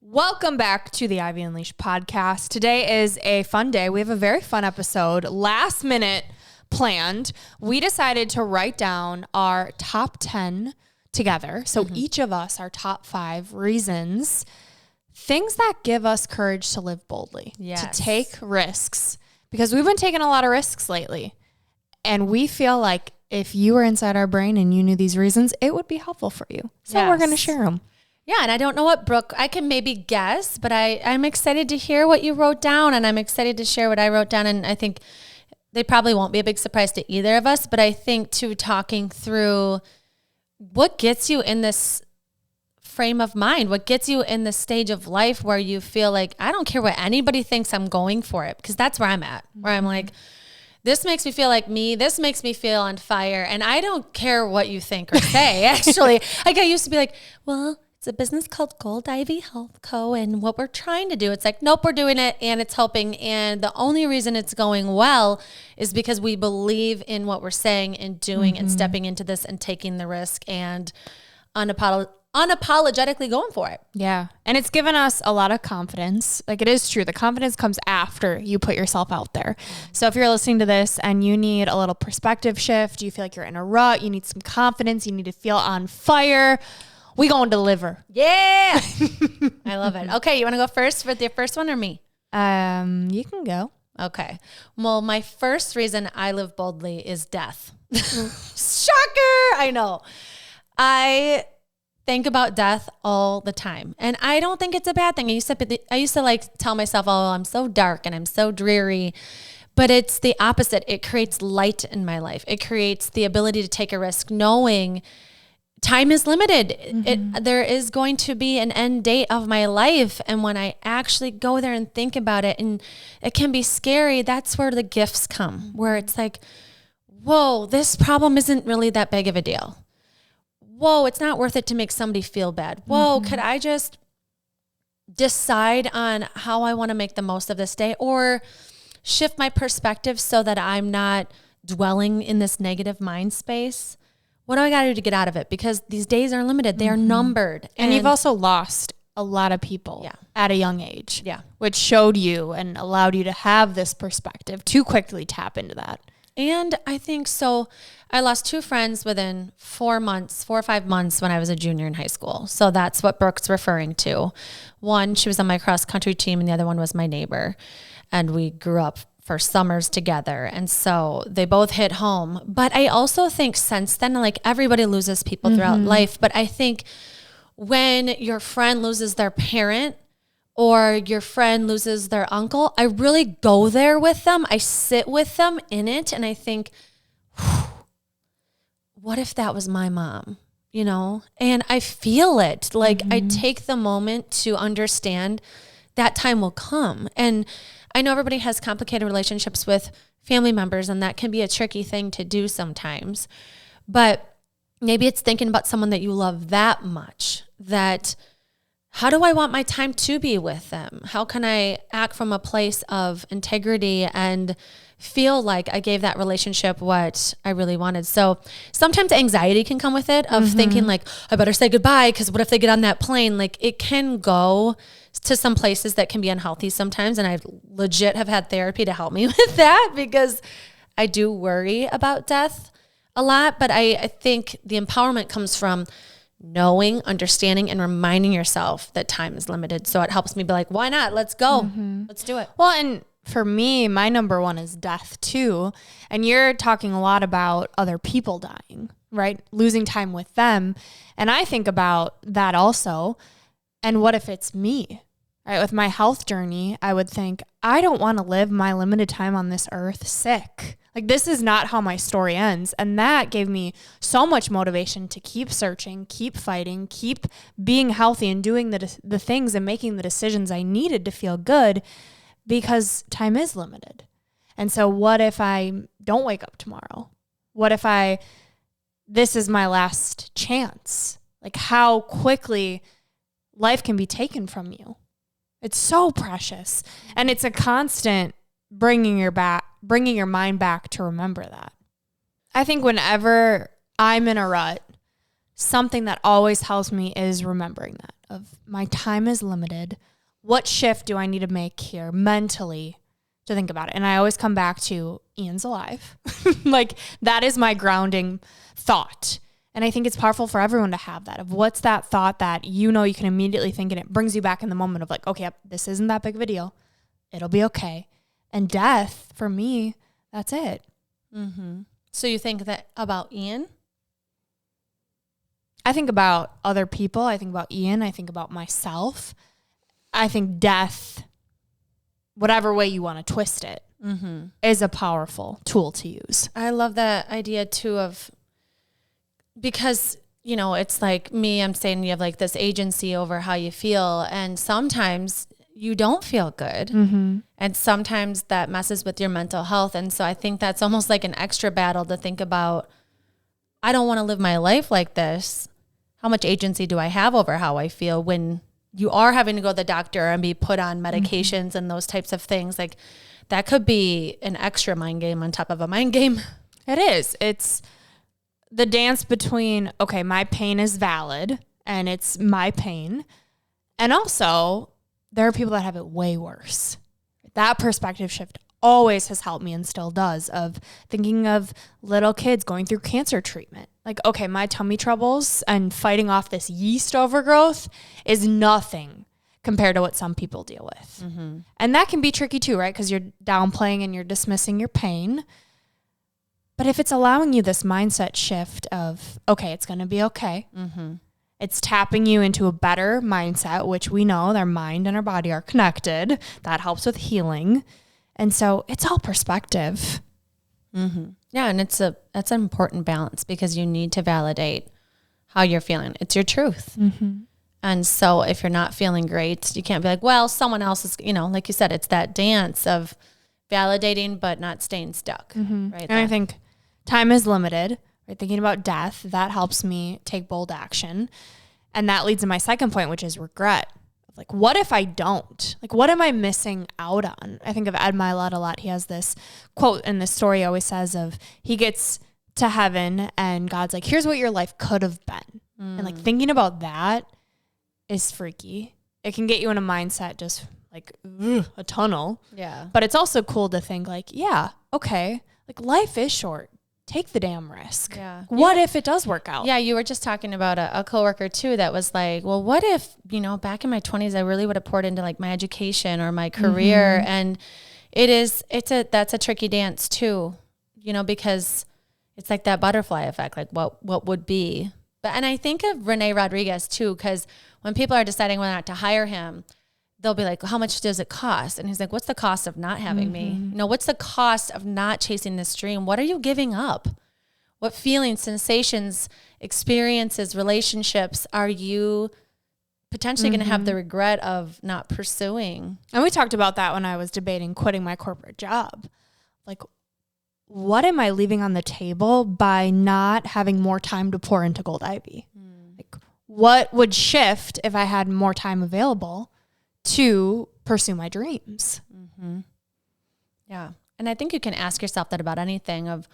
Welcome back to the Ivy Unleashed podcast. Today is a fun day. We have a very fun episode, last minute planned. We decided to write down our top 10 together. So each of us, our top 5 reasons, things that give us courage to live boldly, to take risks, because we've been taking a lot of risks lately. And we feel like if you were inside our brain and you knew these reasons, it would be helpful for you. So we're going to share them. Yeah, and I don't know what Brooke, I can maybe guess, but I'm excited to hear what you wrote down, and I'm excited to share what I wrote down, and I think they probably won't be a big surprise to either of us, but I think too, talking through what gets you in this frame of mind, what gets you in the stage of life where you feel like, I don't care what anybody thinks, I'm going for it, because that's where I'm at, where I'm like, this makes me feel like me. This makes me feel on fire. And I don't care what you think or say, actually. Like I used to be like, well, it's a business called Gold Ivy Health Co. And what we're trying to do, it's like, nope, we're doing it and it's helping. And the only reason it's going well is because we believe in what we're saying and doing and stepping into this and taking the risk and unapologetically going for it. Yeah. And it's given us a lot of confidence. Like it is true. The confidence comes after you put yourself out there. So if you're listening to this and you need a little perspective shift, you feel like you're in a rut, you need some confidence, you need to feel on fire, we gonna deliver. Yeah. I love it. Okay. You want to go first with your first one or me? You can go. Okay. Well, my first reason I live boldly is death. Shocker. I know. I think about death all the time. And I don't think it's a bad thing. I used to like tell myself, oh, I'm so dark and I'm so dreary. But it's the opposite. It creates light in my life. It creates the ability to take a risk knowing time is limited. There is going to be an end date of my life. And when I actually go there and think about it, and it can be scary, that's where the gifts come, where it's like, whoa, this problem isn't really that big of a deal. Whoa, it's not worth it to make somebody feel bad. Whoa, could I just decide on how I want to make the most of this day or shift my perspective so that I'm not dwelling in this negative mind space? What do I got to do to get out of it? Because these days are limited. They are numbered. And you've also lost a lot of people at a young age, which showed you and allowed you to have this perspective to quickly tap into that. And I think so. I lost 2 friends within 4 or 5 months when I was a junior in high school. So that's what Brooke's referring to. One, she was on my cross country team, and the other one was my neighbor. And we grew up for summers together. And so they both hit home. But I also think since then, like everybody loses people throughout life. But I think when your friend loses their parent or your friend loses their uncle, I really go there with them. I sit with them in it. And I think, what if that was my mom, you know? And I feel it. Like I take the moment to understand that time will come. And I know everybody has complicated relationships with family members, and that can be a tricky thing to do sometimes. But maybe it's thinking about someone that you love that much, that how do I want my time to be with them? How can I act from a place of integrity and feel like I gave that relationship what I really wanted? So sometimes anxiety can come with it of thinking like, I better say goodbye because what if they get on that plane? Like it can go to some places that can be unhealthy sometimes. And I legit have had therapy to help me with that because I do worry about death a lot. But I think the empowerment comes from knowing, understanding, and reminding yourself that time is limited. So it helps me be like, why not? Let's go. Let's do it. Well, and for me, my number one is death too. And you're talking a lot about other people dying, right? Losing time with them. And I think about that also. And what if it's me, right? With my health journey, I would think, I don't want to live my limited time on this earth sick. Like this is not how my story ends. And that gave me so much motivation to keep searching, keep fighting, keep being healthy and doing the things and making the decisions I needed to feel good because time is limited. And so what if I don't wake up tomorrow? What if this is my last chance? Like how quickly life can be taken from you. It's so precious. And it's a constant bringing your mind back to remember that. I think whenever I'm in a rut, something that always helps me is remembering that. of my time is limited. What shift do I need to make here mentally to think about it? And I always come back to Ian's alive. Like that is my grounding thought. And I think it's powerful for everyone to have that of what's that thought that you can immediately think, and it brings you back in the moment of like, okay, this isn't that big of a deal. It'll be okay. And death, for me, that's it. Mm-hmm. So you think that about Ian? I think about other people. I think about Ian. I think about myself. I think death, whatever way you want to twist it, is a powerful tool to use. I love that idea too because, it's like me, I'm saying you have like this agency over how you feel. And sometimes you don't feel good. Mm-hmm. And sometimes that messes with your mental health. And so I think that's almost like an extra battle to think about. I don't want to live my life like this. How much agency do I have over how I feel when you are having to go to the doctor and be put on medications and those types of things? Like that could be an extra mind game on top of a mind game. It is. It's the dance between, okay, my pain is valid and it's my pain. And also there are people that have it way worse. That perspective shift always has helped me and still does, of thinking of little kids going through cancer treatment. Like, okay, my tummy troubles and fighting off this yeast overgrowth is nothing compared to what some people deal with. Mm-hmm. And that can be tricky too, right? Because you're downplaying and you're dismissing your pain. But if it's allowing you this mindset shift of, okay, it's going to be okay. Mm-hmm. It's tapping you into a better mindset, which we know their mind and our body are connected. That helps with healing. And so it's all perspective. Mm-hmm. Yeah, and that's an important balance because you need to validate how you're feeling. It's your truth. Mm-hmm. And so if you're not feeling great, you can't be like, well, someone else is, like you said, it's that dance of validating but not staying stuck. Mm-hmm. Right. And I think time is limited. Right? Thinking about death, that helps me take bold action. And that leads to my second point, which is regret. Like, what if I don't? Like, what am I missing out on? I think of Ed Milet a lot. He has this quote in the story he always says of, he gets to heaven and God's like, here's what your life could have been. And like thinking about that is freaky. It can get you in a mindset just like a tunnel. Yeah. But it's also cool to think like, yeah, okay, like life is short. Take the damn risk. Yeah. What if it does work out? Yeah. You were just talking about a coworker too that was like, well, what if, back in my 20s, I really would have poured into like my education or my career. Mm-hmm. And that's a tricky dance too, because it's like that butterfly effect, like what would be. And I think of Rene Rodriguez too, because when people are deciding whether or not to hire him, they'll be like, how much does it cost? And he's like, what's the cost of not having me? What's the cost of not chasing this dream? What are you giving up? What feelings, sensations, experiences, relationships are you potentially going to have the regret of not pursuing? And we talked about that when I was debating quitting my corporate job. Like, what am I leaving on the table by not having more time to pour into Gold Ivy? Like, what would shift if I had more time available to pursue my dreams? Mm-hmm. Yeah. And I think you can ask yourself that about anything of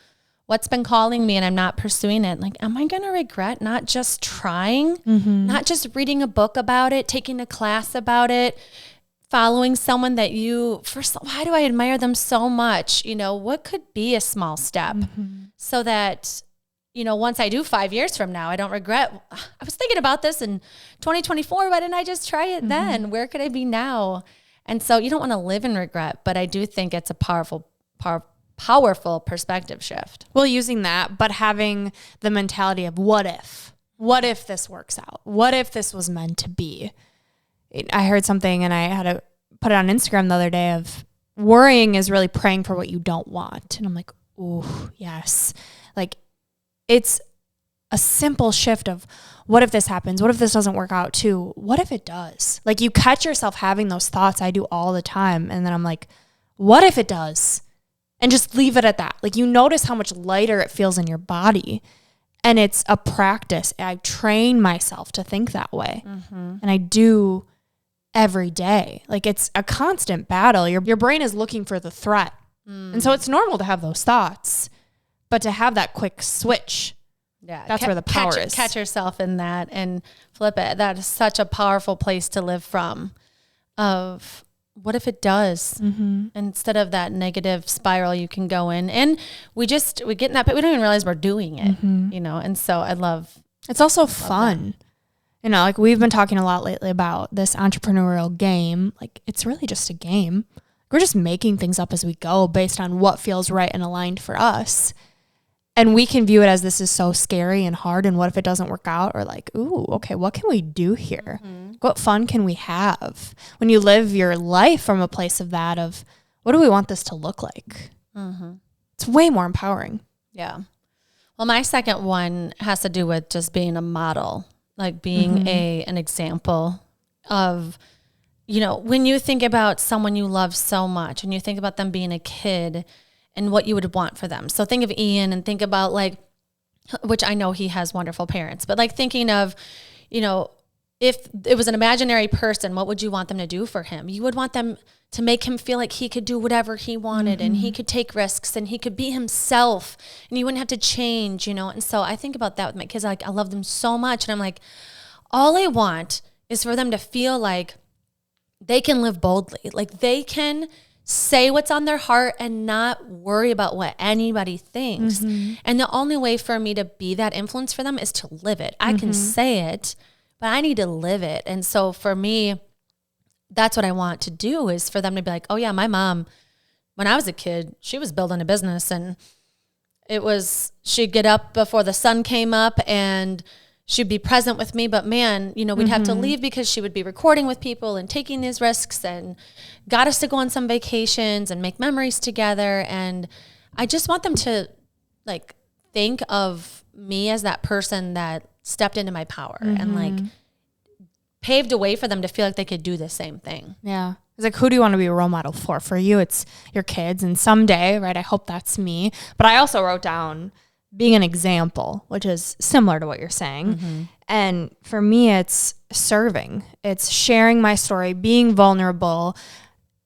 what's been calling me and I'm not pursuing it. Like, am I going to regret not just trying, not just reading a book about it, taking a class about it, following someone that why do I admire them so much? What could be a small step so that, once I do 5 years from now, I don't regret, I was thinking about this in 2024. Why didn't I just try it then? Where could I be now? And so you don't want to live in regret, but I do think it's a powerful perspective shift. Well, using that, but having the mentality of what if this works out? What if this was meant to be? I heard something and I had to put it on Instagram the other day of worrying is really praying for what you don't want. And I'm like, ooh, yes. Like, it's a simple shift of what if this happens? What if this doesn't work out too? What if it does? Like, you catch yourself having those thoughts. I do all the time. And then I'm like, what if it does? And just leave it at that. Like, you notice how much lighter it feels in your body. And it's a practice. I train myself to think that way. And I do every day. Like, it's a constant battle. Your brain is looking for the threat. And so it's normal to have those thoughts. But to have that quick switch Yeah. That's where the power is. Catch yourself in that and flip it. That is such a powerful place to live from, of what if it does? Instead of that negative spiral you can go in. And we get in that, but we don't even realize we're doing it, And so it's also fun. Like we've been talking a lot lately about this entrepreneurial game. Like it's really just a game. We're just making things up as we go based on what feels right and aligned for us. And we can view it as this is so scary and hard. And what if it doesn't work out? Or like, ooh, okay, what can we do here? What fun can we have? When you live your life from a place of that, of what do we want this to look like? It's way more empowering. Yeah. Well, my second one has to do with just being a model, like being an example of, when you think about someone you love so much and you think about them being a kid and what you would want for them. So think of Ian and think about which I know he has wonderful parents, but like thinking of, if it was an imaginary person, what would you want them to do for him? You would want them to make him feel like he could do whatever he wanted and he could take risks and he could be himself and you wouldn't have to change, And so I think about that with my kids. I love them so much. And I'm like, all I want is for them to feel like they can live boldly. Like they can say what's on their heart and not worry about what anybody thinks. And the only way for me to be that influence for them is to live it. I can say it, but I need to live it. And so for me, that's what I want to do, is for them to be like, oh yeah, my mom, when I was a kid, she was building a business and she'd get up before the sun came up and she'd be present with me, but man, we'd have to leave because she would be recording with people and taking these risks and got us to go on some vacations and make memories together. And I just want them to think of me as that person that stepped into my power and paved a way for them to feel like they could do the same thing. Yeah. It's like, who do you want to be a role model for? For you, it's your kids. And someday, right, I hope that's me. But I also wrote down being an example, which is similar to what you're saying. And for me, it's serving. It's sharing my story, being vulnerable.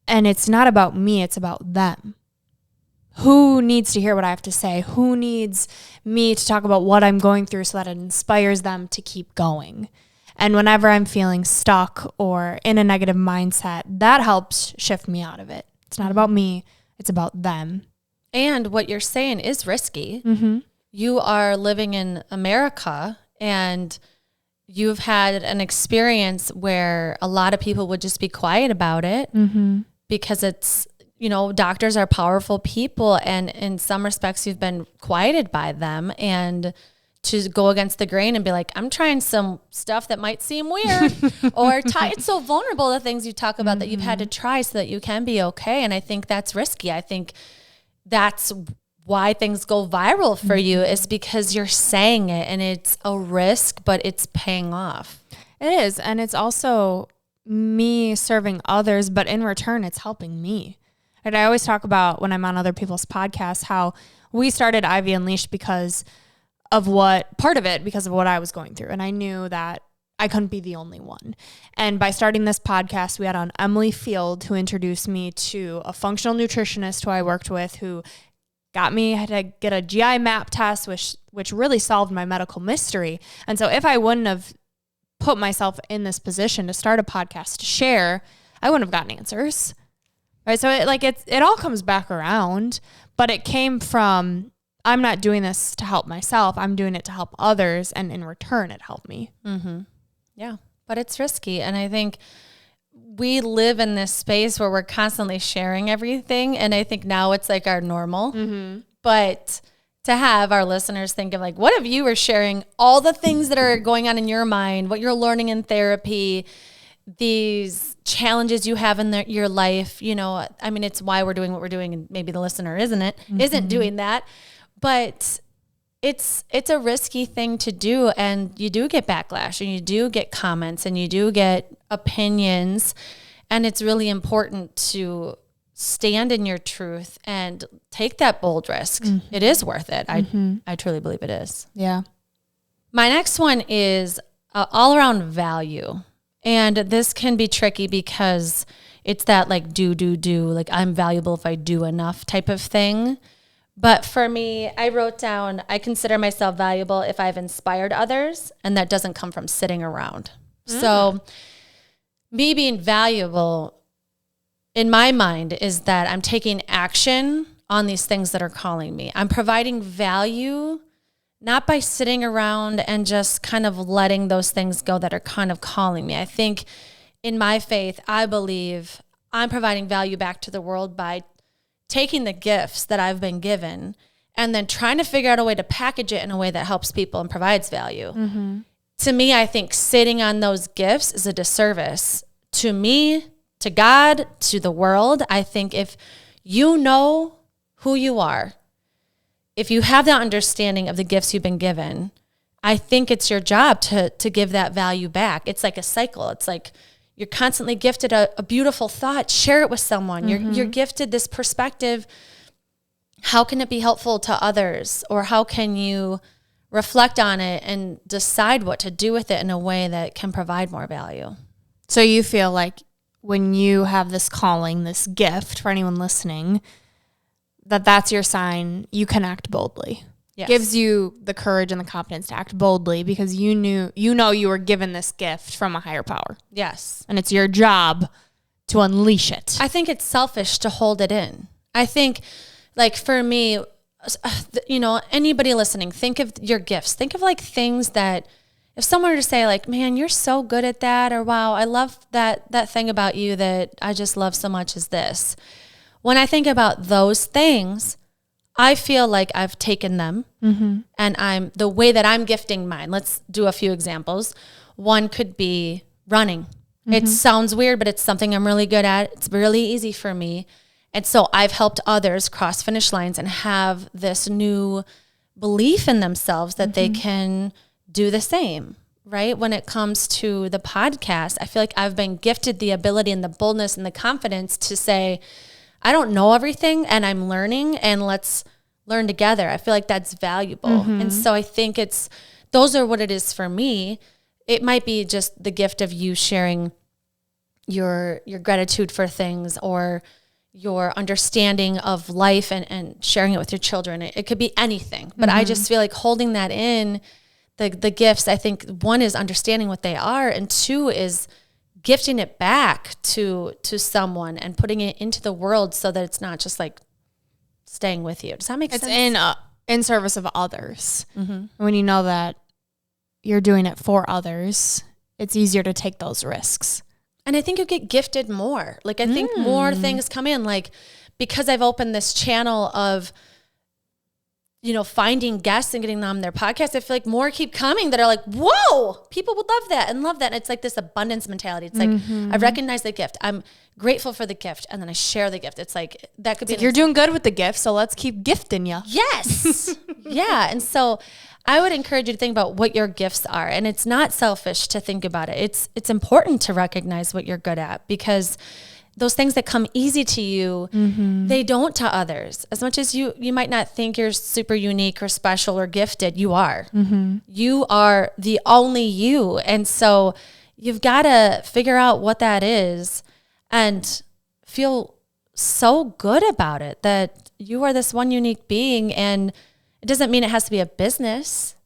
And it's not about me, it's about them. Who needs to hear what I have to say? Who needs me to talk about what I'm going through so that it inspires them to keep going? And whenever I'm feeling stuck or in a negative mindset, that helps shift me out of it. It's not about me, it's about them. And what you're saying is risky. You are living in America and you've had an experience where a lot of people would just be quiet about it because it's, doctors are powerful people, and in some respects you've been quieted by them, and to go against the grain and be like, I'm trying some stuff that might seem weird or it's so vulnerable, the things you talk about that you've had to try so that you can be okay. And I think that's risky. I think that's why things go viral for you, is because you're saying it and it's a risk, but it's paying off. It is. And it's also me serving others, but in return, it's helping me. And I always talk about when I'm on other people's podcasts, how we started Ivy Unleashed because of what I was going through. And I knew that I couldn't be the only one. And by starting this podcast, we had on Emily Field, who introduced me to a functional nutritionist who I worked with, who got me to get a GI map test, which really solved my medical mystery. And so if I wouldn't have put myself in this position to start a podcast to share, I wouldn't have gotten answers. Right? So it all comes back around, but it came from, I'm not doing this to help myself. I'm doing it to help others. And in return, it helped me. Yeah, but it's risky. And I think we live in this space where we're constantly sharing everything. And I think now it's like our normal. But to have our listeners think of what if you were sharing all the things that are going on in your mind, what you're learning in therapy, these challenges you have in your life, it's why we're doing what we're doing, and maybe the listener isn't doing that, but it's a risky thing to do, and you do get backlash, and you do get comments, and you do get opinions, and it's really important to stand in your truth and take that bold risk. It is worth it. I truly believe it is. Yeah. My next one is all around value. And this can be tricky because it's that do, I'm valuable if I do enough type of thing. But for me, I wrote down, I consider myself valuable if I've inspired others, and that doesn't come from sitting around. So me being valuable in my mind is that I'm taking action on these things that are calling me. I'm providing value, not by sitting around and just kind of letting those things go that are kind of calling me. I think in my faith, I believe I'm providing value back to the world by taking the gifts that I've been given and then trying to figure out a way to package it in a way that helps people and provides value. Mm-hmm. To me, I think sitting on those gifts is a disservice to me, to God, to the world. I think if you know who you are, if you have that understanding of the gifts you've been given, I think it's your job to give that value back. It's like a cycle. It's like you're constantly gifted a beautiful thought. Share it with someone. You're gifted this perspective. How can it be helpful to others? Or how can you reflect on it and decide what to do with it in a way that can provide more value? So you feel like when you have this calling, this gift for anyone listening, that's your sign you can act boldly. Yes. Gives you the courage and the confidence to act boldly because you know you were given this gift from a higher power. Yes. And it's your job to unleash it. I think it's selfish to hold it in. I think, like, for me, anybody listening, think of your gifts. Think of like things that if someone were to say like, man, you're so good at that, or wow, I love that thing about you that I just love so much is this. When I think about those things, I feel like I've taken them and the way that I'm gifting mine. Let's do a few examples. One could be running. Mm-hmm. It sounds weird, but it's something I'm really good at. It's really easy for me. And so I've helped others cross finish lines and have this new belief in themselves that they can do the same, right? When it comes to the podcast, I feel like I've been gifted the ability and the boldness and the confidence to say, I don't know everything and I'm learning and let's learn together. I feel like that's valuable. Mm-hmm. And so I think those are what it is for me. It might be just the gift of you sharing your gratitude for things or your understanding of life and sharing it with your children. It could be anything, but I just feel like holding that in, the gifts, I think one is understanding what they are, and two is gifting it back to someone and putting it into the world so that it's not just like staying with you. Does that make sense? It's in service of others. Mm-hmm. When you know that you're doing it for others, it's easier to take those risks. And I think you get gifted more. Like, I think more things come in. Like, because I've opened this channel of, finding guests and getting them on their podcast, I feel like more keep coming that are like, whoa, people would love that and love that. And it's like this abundance mentality. It's like, I recognize the gift. I'm grateful for the gift. And then I share the gift. It's like, that could be. You're doing good with the gift, so let's keep gifting you. Yes. Yeah. And so I would encourage you to think about what your gifts are. And it's not selfish to think about it. It's important to recognize what you're good at, because those things that come easy to you, they don't to others. As much as you might not think you're super unique or special or gifted, you are. You are the only you. And so you've got to figure out what that is and feel so good about it, that you are this one unique being. And it doesn't mean it has to be a business,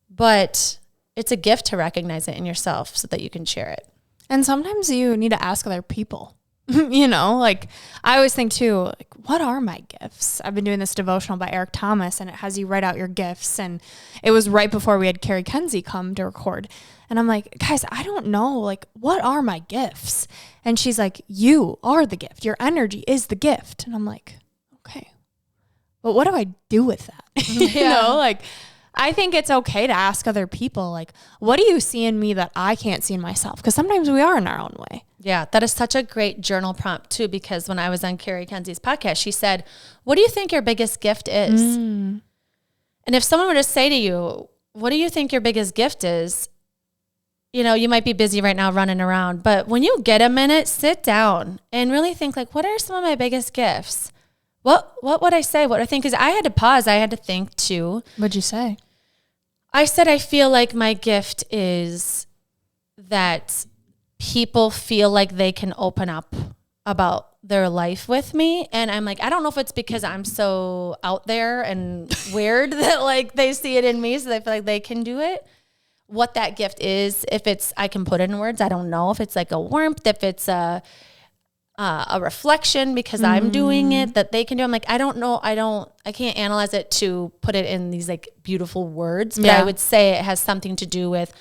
but it's a gift to recognize it in yourself so that you can share it. And sometimes you need to ask other people. Like I always think too, like, what are my gifts? I've been doing this devotional by Eric Thomas, and it has you write out your gifts. And it was right before we had Carrie Kenzie come to record. And I'm like, guys, I don't know, like, what are my gifts? And she's like, you are the gift. Your energy is the gift. And I'm like, okay, but what do I do with that? Like, I think it's okay to ask other people, like, what do you see in me that I can't see in myself? Because sometimes we are in our own way. Yeah, that is such a great journal prompt too, because when I was on Carrie Kenzie's podcast, she said, what do you think your biggest gift is? And if someone were to say to you, what do you think your biggest gift is? You might be busy right now running around, but when you get a minute, sit down and really think, like, what are some of my biggest gifts? What would I say? What I think is, I had to pause. I had to think too. What'd you say? I said, I feel like my gift is that people feel like they can open up about their life with me. And I'm like, I don't know if it's because I'm so out there and weird that like they see it in me, so they feel like they can do it. What that gift is, if it's, I can put it in words. I don't know if it's like a warmth, if it's a reflection because I'm doing it that they can do. I'm like, I don't know. I can't analyze it to put it in these like beautiful words, but I would say it has something to do with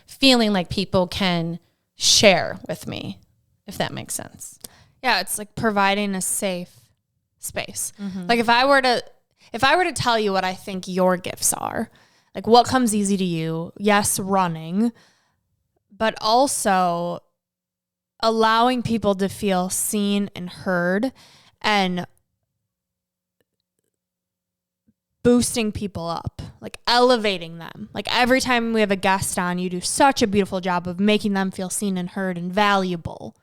feeling like people can share with me, if that makes sense. Yeah, it's like providing a safe space. Like if I were to tell you what I think your gifts are, like what comes easy to you? Yes, running, but also allowing people to feel seen and heard and boosting people up, like elevating them. Like every time we have a guest on, you do such a beautiful job of making them feel seen and heard and valuable.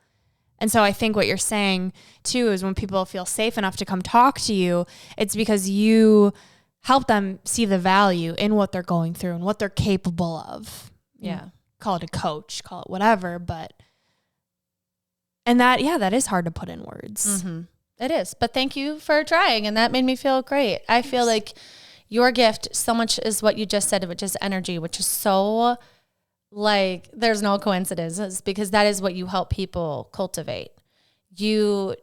And so I think what you're saying too is when people feel safe enough to come talk to you, it's because you help them see the value in what they're going through and what they're capable of. Yeah. Call it a coach, call it whatever, and that is hard to put in words. It is. But thank you for trying. And that made me feel great. I feel like your gift so much is what you just said, which is energy, which is so like there's no coincidences because that is what you help people cultivate. You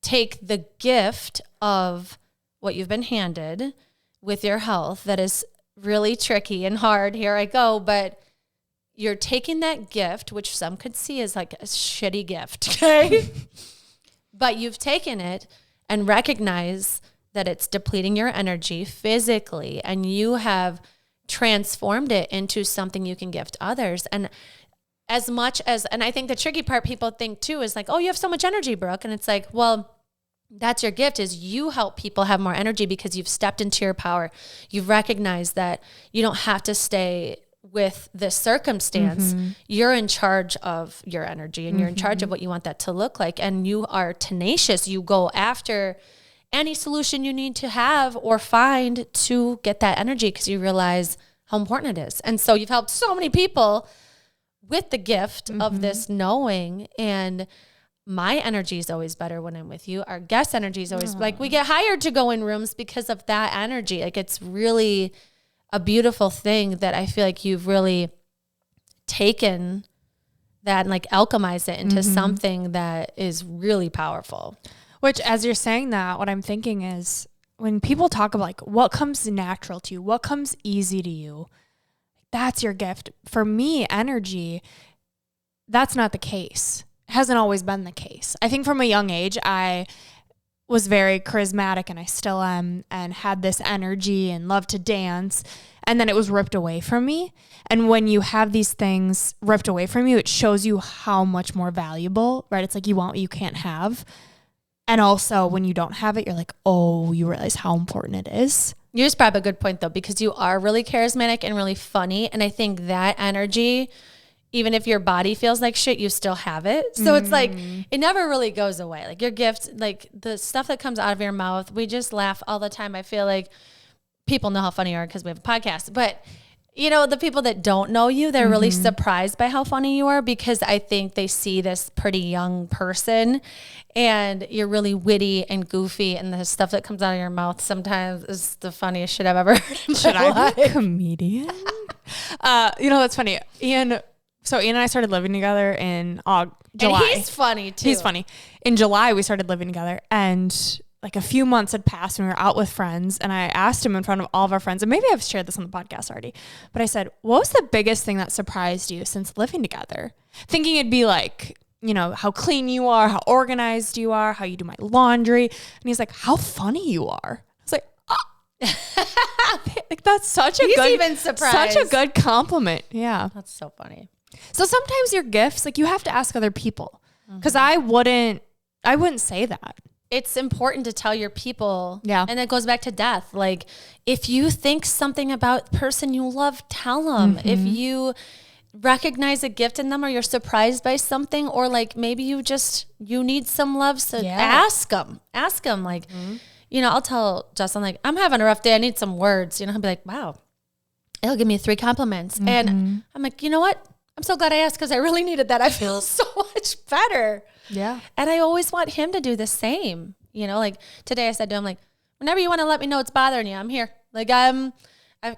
take the gift of what you've been handed with your health that is really tricky and hard. Here I go. But you're taking that gift, which some could see as like a shitty gift, okay? But you've taken it and recognize that it's depleting your energy physically, and you have transformed it into something you can gift others. And as much as, and I think the tricky part people think too is like, oh, you have so much energy, Brooke. And it's like, well, that's your gift, is you help people have more energy because you've stepped into your power. You've recognized that you don't have to stay with this circumstance. You're in charge of your energy and you're in charge of what you want that to look like. And you are tenacious. You go after any solution you need to have or find to get that energy because you realize how important it is. And so you've helped so many people with the gift of this knowing. And my energy is always better when I'm with you. Our guest energy is always like, we get hired to go in rooms because of that energy. Like it's really a beautiful thing that I feel like you've really taken that and like alchemized it into something that is really powerful. Which, as you're saying that, what I'm thinking is when people talk about like what comes natural to you, what comes easy to you, that's your gift. For me, energy, that's not the case. It hasn't always been the case. I think from a young age, I was very charismatic and I still am and had this energy and loved to dance. And then it was ripped away from me. And when you have these things ripped away from you, it shows you how much more valuable, right? It's like you want what you can't have. And also when you don't have it, you're like, oh, you realize how important it is. You just brought up a good point though, because you are really charismatic and really funny. And I think that energy, even if your body feels like shit, you still have it. So it's like, it never really goes away. Like your gift, like the stuff that comes out of your mouth, we just laugh all the time. I feel like people know how funny you are because we have a podcast, but you know, the people that don't know you, they're really surprised by how funny you are because I think they see this pretty young person and you're really witty and goofy, and the stuff that comes out of your mouth sometimes is the funniest shit I've ever heard. Should I be a comedian? You know, that's funny. Ian and I started living together in July. And he's funny too. He's funny. In July, we started living together, and like a few months had passed and we were out with friends, and I asked him in front of all of our friends, and maybe I've shared this on the podcast already, but I said, what was the biggest thing that surprised you since living together? Thinking it'd be like, you know, how clean you are, how organized you are, how you do my laundry. And he's like, how funny you are. I was like, oh. Like that's such a good compliment. Yeah. That's so funny. So sometimes your gifts, like you have to ask other people, because I wouldn't say that. It's important to tell your people. Yeah. And it goes back to death. Like if you think something about the person you love, tell them. If you recognize a gift in them or you're surprised by something, or like maybe you need some love, so ask them like, you know, I'll tell Justin like, I'm having a rough day. I need some words. You know, he'll be like, wow, he'll give me 3 compliments. And I'm like, you know what? I'm so glad I asked because I really needed that. I feel so much better. Yeah. And I always want him to do the same. You know, like today I said to him, like, whenever you want to let me know it's bothering you, I'm here. Like I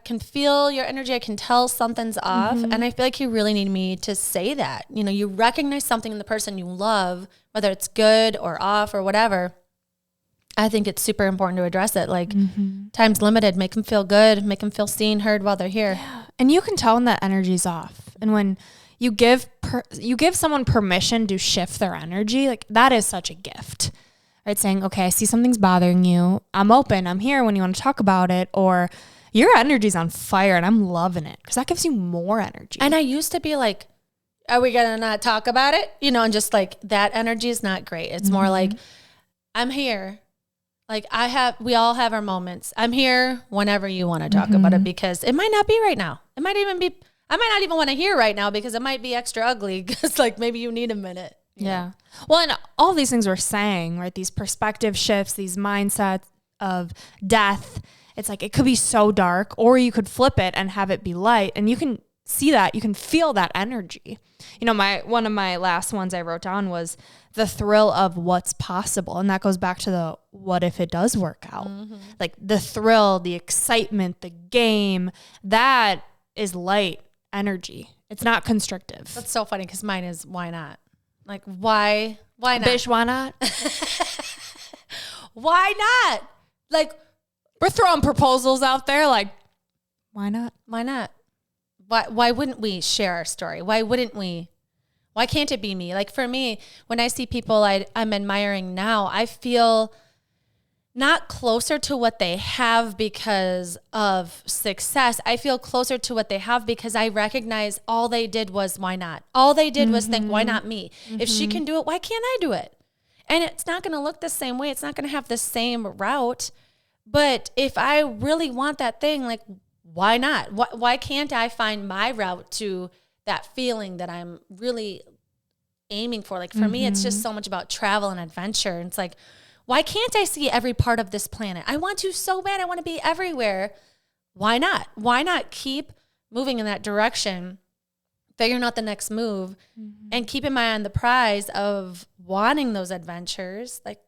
can feel your energy. I can tell something's off. And I feel like you really need me to say that. You know, you recognize something in the person you love, whether it's good or off or whatever. I think it's super important to address it. Like time's limited, make them feel good, make them feel seen, heard while they're here. Yeah. And you can tell when that energy's off. And when you give someone permission to shift their energy, like that is such a gift, right? Saying, okay, I see something's bothering you. I'm open. I'm here when you want to talk about it. Or your energy's on fire and I'm loving it, because that gives you more energy. And I used to be like, are we going to not talk about it? You know, and just like that energy is not great. It's more like, I'm here. Like we all have our moments. I'm here whenever you want to talk about it, because it might not be right now. It might even be, I might not even want to hear right now because it might be extra ugly, because like maybe you need a minute. Yeah. Well, and all these things we're saying, right? These perspective shifts, these mindsets of death. It's like, it could be so dark, or you could flip it and have it be light. And you can see that, you can feel that energy. You know, one of my last ones I wrote down was the thrill of what's possible. And that goes back to the, what if it does work out? Like the thrill, the excitement, the game, that is light energy. It's not constrictive. That's so funny, because mine is, why not? Like, why not? Bish, why not? Why not? Like, we're throwing proposals out there. Like, why not? Why not? Why wouldn't we share our story? Why wouldn't we? Why can't it be me? Like for me, when I see people I'm admiring now, I feel not closer to what they have because of success. I feel closer to what they have because I recognize all they did was, why not? All they did was think, why not me? If she can do it, why can't I do it? And it's not going to look the same way. It's not going to have the same route. But if I really want that thing, like, why not? Why can't I find my route to that feeling that I'm really aiming for? Like for me, it's just so much about travel and adventure. And it's like, why can't I see every part of this planet? I want to so bad. I want to be everywhere. Why not? Why not keep moving in that direction, figuring out the next move, and keeping my eye on the prize of wanting those adventures? Like,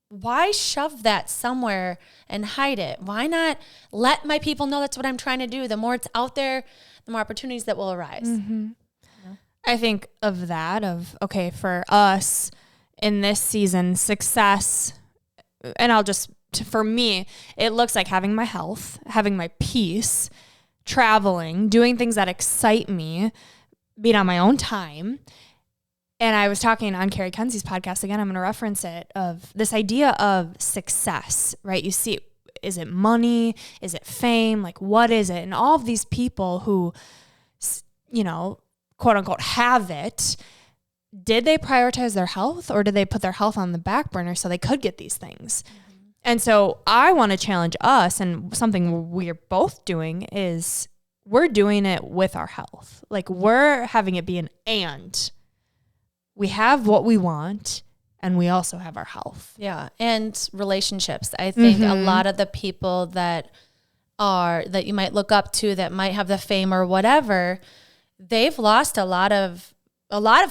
why shove that somewhere and hide it? Why not let my people know that's what I'm trying to do? The more it's out there, the more opportunities that will arise. You know? I think of that, okay, for us in this season, success, and for me, it looks like having my health, having my peace, traveling, doing things that excite me, being on my own time. And I was talking on Carrie Kenzie's podcast, again, I'm going to reference it, of this idea of success, right? You see, is it money? Is it fame? Like, what is it? And all of these people who, you know, quote unquote, have it, did they prioritize their health, or did they put their health on the back burner so they could get these things? And so I want to challenge us, and something we're both doing is we're doing it with our health. Like, we're having it be an and. We have what we want, and we also have our health. Yeah. And relationships. I think a lot of the people that you might look up to, that might have the fame or whatever, they've lost a lot of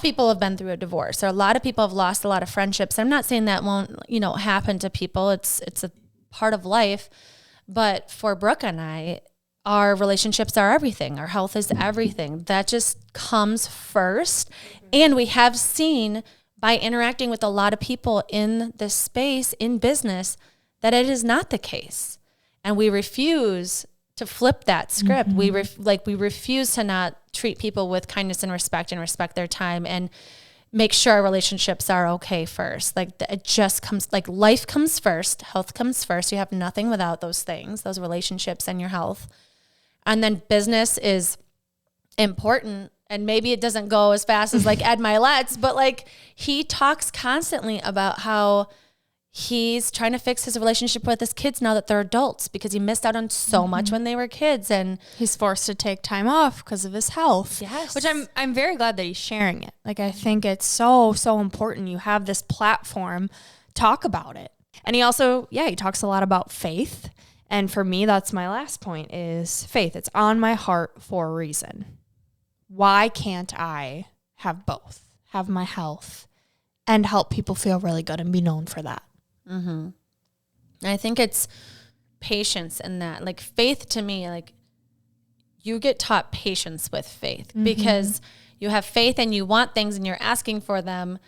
people have been through a divorce, or a lot of people have lost a lot of friendships. I'm not saying that won't, happen to people. It's a part of life. But for Brooke and I, our relationships are everything. Our health is everything. That just comes first. And we have seen by interacting with a lot of people in this space, in business, that it is not the case. And we refuse to flip that script. We refuse to not treat people with kindness and respect their time, and make sure our relationships are okay first. Like, it just comes, like, life comes first, health comes first. You have nothing without those things, those relationships and your health. And then business is important. And maybe it doesn't go as fast as like Ed Milet's, but like, he talks constantly about how he's trying to fix his relationship with his kids now that they're adults, because he missed out on so much when they were kids, and he's forced to take time off because of his health. Yes. Which I'm very glad that he's sharing it. Like, I think it's so important. You have this platform, talk about it. And he also, he talks a lot about faith. And for me, that's my last point, is faith. It's on my heart for a reason. why can't I have both, have my health and help people feel really good and be known for that? Mm-hmm. I think it's patience in that. Like faith to me, like you get taught patience with faith because you have faith and you want things and you're asking for them.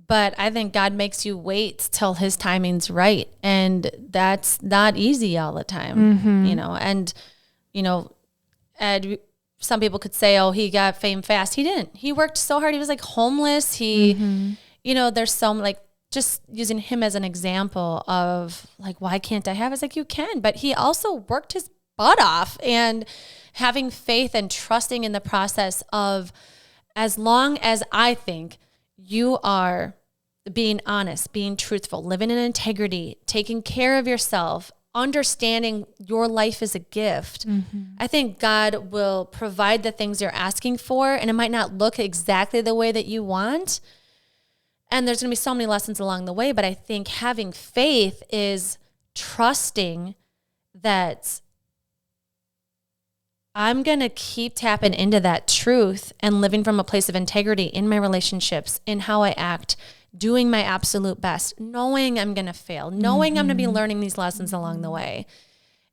But I think God makes you wait till his timing's right. And that's not easy all the time, you know, and, you know, and some people could say, oh, he got fame fast. He didn't. He worked so hard. He was like homeless. He, you know, there's some like, just using him as an example of like, why can't I have? It's like, you can, but he also worked his butt off, and having faith and trusting in the process of, as long as I think you are being honest, being truthful, living in integrity, taking care of yourself, understanding your life is a gift. I think God will provide the things you're asking for, and it might not look exactly the way that you want. And there's going to be so many lessons along the way, but I think having faith is trusting that I'm going to keep tapping into that truth and living from a place of integrity in my relationships, in how I act, doing my absolute best, knowing I'm going to fail, knowing I'm going to be learning these lessons along the way.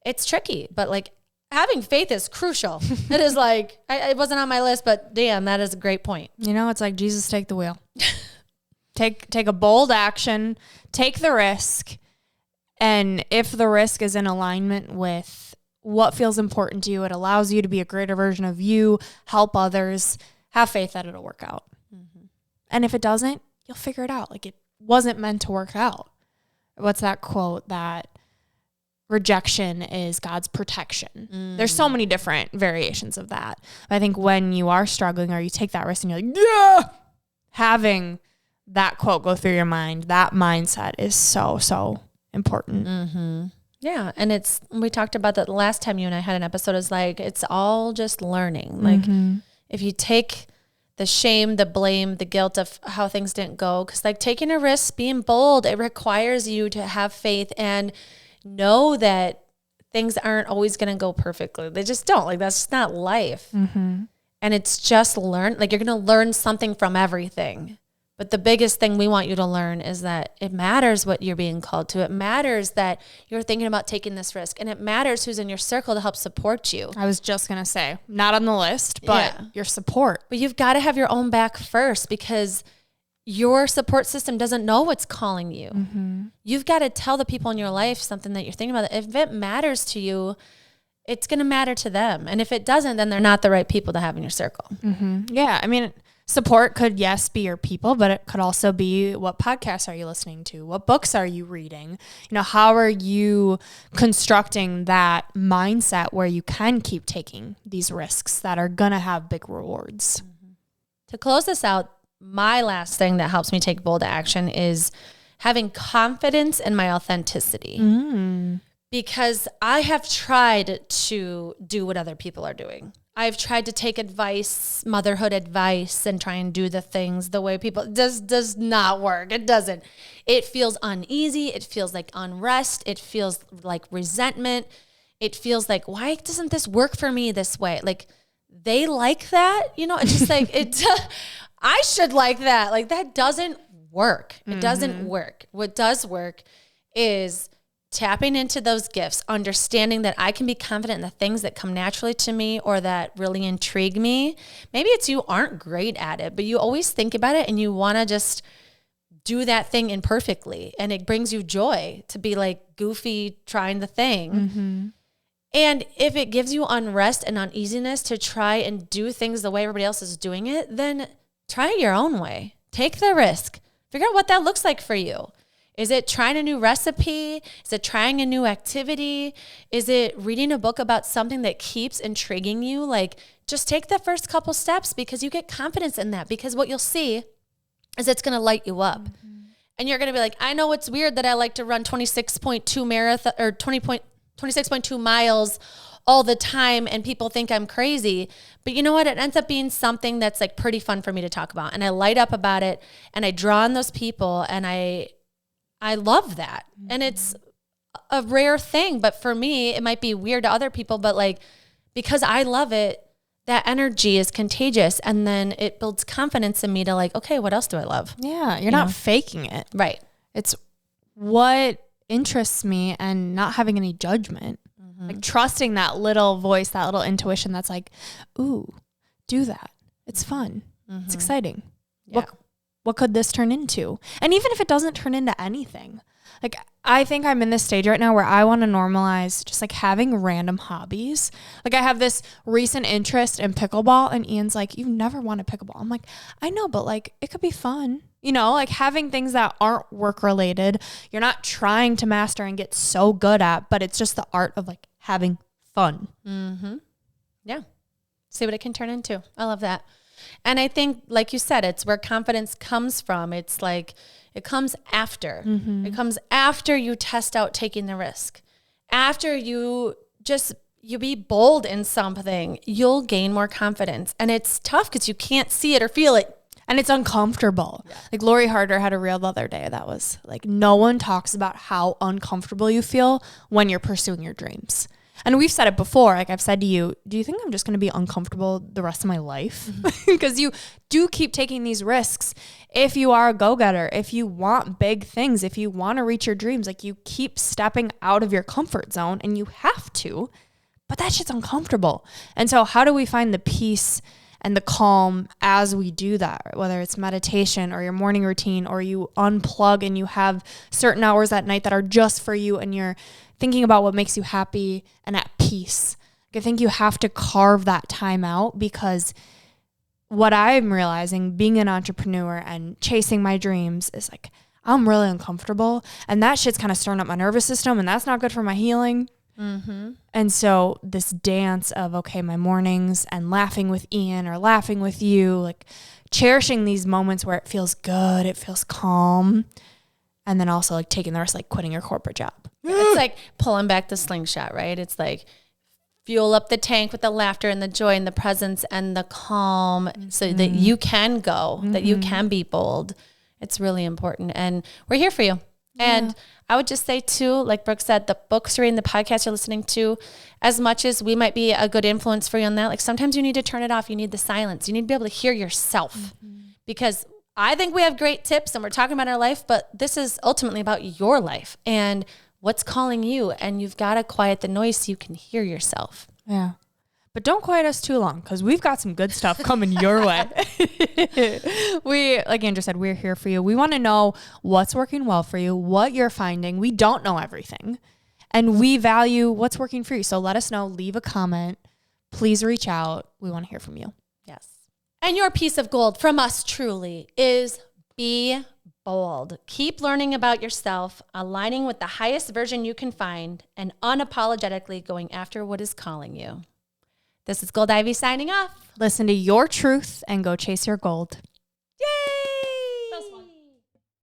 It's tricky, but like having faith is crucial. It is like, it wasn't on my list, but damn, that is a great point. You know, it's like, Jesus, take the wheel. Take a bold action, take the risk. And if the risk is in alignment with what feels important to you, it allows you to be a greater version of you, help others, have faith that it'll work out. And if it doesn't, you'll figure it out. Like, it wasn't meant to work out. What's that quote? That rejection is God's protection. There's so many different variations of that. I think when you are struggling or you take that risk and you're like, yeah, having that quote go through your mind, that mindset is so, so important. Yeah. And we talked about that the last time you and I had an episode, is like, it's all just learning. Like if you take the shame, the blame, the guilt of how things didn't go, because like taking a risk, being bold, it requires you to have faith and know that things aren't always going to go perfectly. They just don't. Like, that's just not life. And it's just like, you're going to learn something from everything. But the biggest thing we want you to learn is that it matters what you're being called to. It matters that you're thinking about taking this risk, and it matters who's in your circle to help support you. I was just going to say, not on the list, but your support. But you've got to have your own back first, because your support system doesn't know what's calling you. You've got to tell the people in your life something that you're thinking about. If it matters to you, it's going to matter to them. And if it doesn't, then they're not the right people to have in your circle. Yeah. I mean, support could, yes, be your people, but it could also be, what podcasts are you listening to? What books are you reading? You know, how are you constructing that mindset where you can keep taking these risks that are going to have big rewards? To close this out, my last thing that helps me take bold action is having confidence in my authenticity. Because I have tried to do what other people are doing. I've tried to take advice, motherhood advice, and try and do the things the way people does not work. It doesn't. It feels uneasy. It feels like unrest. It feels like resentment. It feels like, why doesn't this work for me this way? Like, they like that, you know, it's just like, I should like that. Like, that doesn't work. It doesn't work. What does work is tapping into those gifts, understanding that I can be confident in the things that come naturally to me or that really intrigue me. Maybe it's you aren't great at it, but you always think about it and you want to just do that thing imperfectly. And it brings you joy to be like goofy trying the thing. And if it gives you unrest and uneasiness to try and do things the way everybody else is doing it, then try it your own way. Take the risk. Figure out what that looks like for you. Is it trying a new recipe? Is it trying a new activity? Is it reading a book about something that keeps intriguing you? Like, just take the first couple steps, because you get confidence in that, because what you'll see is it's going to light you up. And you're going to be like, I know it's weird that I like to run 26.2 marathon or 26.2 miles all the time and people think I'm crazy. But you know what? It ends up being something that's like pretty fun for me to talk about. And I light up about it and I draw on those people, and I love that. And it's a rare thing, but for me, it might be weird to other people, but like, because I love it, that energy is contagious. And then it builds confidence in me to like, okay, what else do I love? Yeah. You're not faking it. Right. It's what interests me and not having any judgment. Like trusting that little voice, that little intuition that's like, ooh, do that. It's fun. It's exciting. Yeah. What could this turn into? And even if it doesn't turn into anything, like I think I'm in this stage right now where I want to normalize just like having random hobbies. Like I have this recent interest in pickleball, and Ian's like, you never wanted pickleball. I'm like, I know, but like it could be fun. You know, like having things that aren't work related, you're not trying to master and get so good at, but it's just the art of like having fun. Yeah. See what it can turn into. I love that. And I think, like you said, it's where confidence comes from. It's like, it comes after. It comes after you test out taking the risk. After you be bold in something, you'll gain more confidence. And it's tough because you can't see it or feel it. And it's uncomfortable. Yeah. Like Lori Harder had a reel the other day that was like, no one talks about how uncomfortable you feel when you're pursuing your dreams. And we've said it before. Like I've said to you, do you think I'm just going to be uncomfortable the rest of my life? Because you do keep taking these risks. If you are a go-getter, if you want big things, if you want to reach your dreams, like you keep stepping out of your comfort zone, and you have to, but that shit's uncomfortable. And so how do we find the peace and the calm as we do that, whether it's meditation or your morning routine, or you unplug and you have certain hours at night that are just for you and you're thinking about what makes you happy and at peace. I think you have to carve that time out, because what I'm realizing being an entrepreneur and chasing my dreams is like, I'm really uncomfortable, and that shit's kind of stirring up my nervous system, and that's not good for my healing. And so this dance of, okay, my mornings and laughing with Ian or laughing with you, like cherishing these moments where it feels good, it feels calm. And then also like taking the rest, like quitting your corporate job. It's like pulling back the slingshot, right? It's like fuel up the tank with the laughter and the joy and the presence and the calm, so that you can go, that you can be bold. It's really important. And we're here for you. And I would just say too, like Brooke said, the books you're reading, the podcast you're listening to, as much as we might be a good influence for you on that, like sometimes you need to turn it off. You need the silence. You need to be able to hear yourself, because I think we have great tips and we're talking about our life, but this is ultimately about your life and what's calling you. And you've got to quiet the noise so you can hear yourself. Yeah. But don't quiet us too long, because we've got some good stuff coming your way. Like Andrew said, we're here for you. We want to know what's working well for you, what you're finding. We don't know everything, and we value what's working for you. So let us know. Leave a comment. Please reach out. We want to hear from you. Yes. And your piece of gold from us truly is be bold. Keep learning about yourself, aligning with the highest version you can find, and unapologetically going after what is calling you. This is Gold Ivy signing off. Listen to your truth and go chase your gold.